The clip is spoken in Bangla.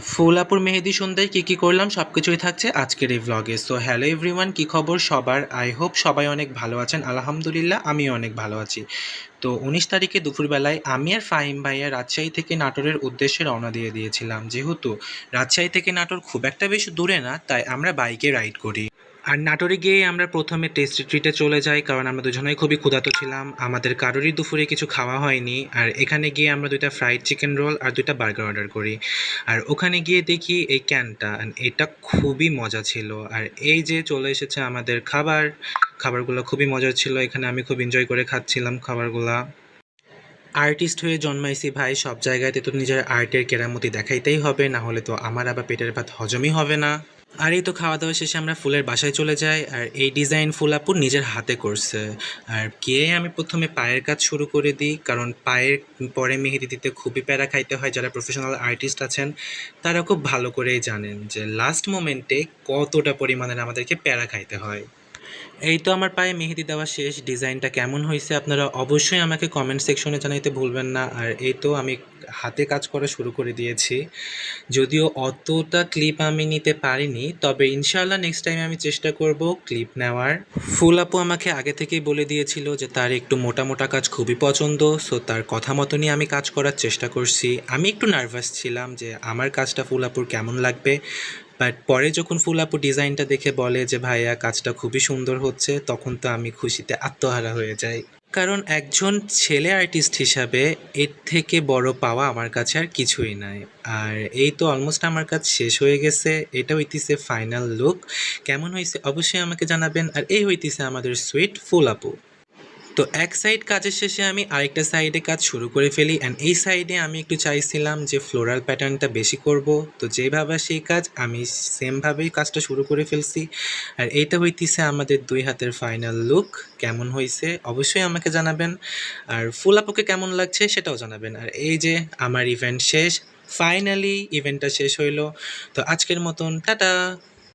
ফুলাপুর মেহেদি সন্ধ্যায় কী করলাম সবকিছুই থাকছে আজকের এই ভ্লগে। সো হ্যালো এভরিওয়ান, কী খবর সবার? আই হোপ সবাই অনেক ভালো আছেন। আলহামদুলিল্লাহ আমিও অনেক ভালো আছি। তো 19 তারিখে দুপুরবেলায় আমি আর ফাহিম ভাইয়া রাজশাহী থেকে নাটোরের উদ্দেশ্যে রওনা দিয়ে দিয়েছিলাম। যেহেতু রাজশাহী থেকে নাটোর খুব একটা বেশি দূরে না, তাই আমরা বাইকে রাইড করি। আর নাটোরে গিয়ে আমরা প্রথমে টেস্টি ট্রিটে চলে যাই, কারণ আমরা দুজনেই খুবই ক্ষুধার্ত ছিলাম। আমাদের কারোরই দুপুরে কিছু খাওয়া হয়নি। আর এখানে গিয়ে আমরা 2টা ফ্রাইড চিকেন রোল আর 2টা বার্গার অর্ডার করি। আর ওখানে গিয়ে দেখি এই ক্যানটা, and এটা খুবই মজা ছিল। আর এই যে চলে এসেছে আমাদের খাবার, খাবারগুলো খুবই মজার ছিল। এখানে আমি খুব এনজয় করে খাচ্ছিলাম খাবারগুলা। আর্টিস্ট হয়ে জন্মাইছি ভাই, সব জায়গাতে তো নিজের আর্টের কেরামতি দেখাইতেই হবে, না হলে তো আমার আবার পেটের ভাত হজমই হবে না। আর এই তো খাওয়া দাওয়া শেষে আমরা ফুলের বাসায় চলে যাই। আর এই ডিজাইন ফুল আপু নিজের হাতে করছে। আর গিয়ে আমি প্রথমে পায়ের কাজ শুরু করে দিই, কারণ পায়ের পরে মেহেদি দিতে খুবই প্যারা খাইতে হয়। যারা প্রফেশনাল আর্টিস্ট আছেন তারা খুব ভালো করেই জানেন যে লাস্ট মোমেন্টে কতটা পরিমাণের আমাদেরকে প্যারা খাইতে হয়। এই তো আমার পায়ে মেহেদি দেওয়া শেষ। ডিজাইনটা কেমন হয়েছে আপনারা অবশ্যই আমাকে কমেন্ট সেকশনে জানাইতে ভুলবেন না। আর এই তো আমি হাতে কাজ করা শুরু করে দিয়েছি। যদিও অতটা ক্লিপ আমি নিতে পারিনি, তবে ইনশাআল্লাহ নেক্সট টাইম আমি চেষ্টা করব ক্লিপ নেওয়ার। ফুল আপু আমাকে আগে থেকেই বলে দিয়েছিল যে তার একটু মোটা মোটা কাজ খুবই পছন্দ। সো তার কথা মতনই আমি কাজ করার চেষ্টা করছি। আমি একটু নার্ভাস ছিলাম যে আমার কাজটা ফুল আপুর কেমন লাগবে, বাট পরে যখন ফুল আপু ডিজাইনটা দেখে বলে যে ভাইয়া কাজটা খুবই সুন্দর হচ্ছে, তখন তো আমি খুশিতে আত্মহারা হয়ে যাই। কারণ একজন ছেলে আর্টিস্ট হিসাবে এর থেকে বড় পাওয়া আমার কাছে আর কিছুই নাই। আর এই তো অলমোস্ট আমার কাজ শেষ হয়ে গেছে। এটা হইতেছে ফাইনাল লুক। কেমন হয়েছে অবশ্যই আমাকে জানাবেন। আর এই হইতেছে আমাদের সুইট ফুল আপু। তো এক সাইড কাজের শেষে আমি আরেকটা সাইডে কাজ শুরু করে ফেলি, অ্যান্ড এই সাইডে আমি একটু চাইছিলাম যে ফ্লোরাল প্যাটার্নটা বেশি করব। তো যেভাবে সেই কাজ আমি সেমভাবেই কাজটা শুরু করে ফেলছি। আর এইটা হইতেছে আমাদের 2 হাতের ফাইনাল লুক। কেমন হয়েছে অবশ্যই আমাকে জানাবেন। আর ফুল আপুকে কেমন লাগছে সেটাও জানাবেন। আর এই যে আমার ইভেন্ট শেষ, ফাইনালি ইভেন্টটা শেষ হইলো। তো আজকের মতন টাটা।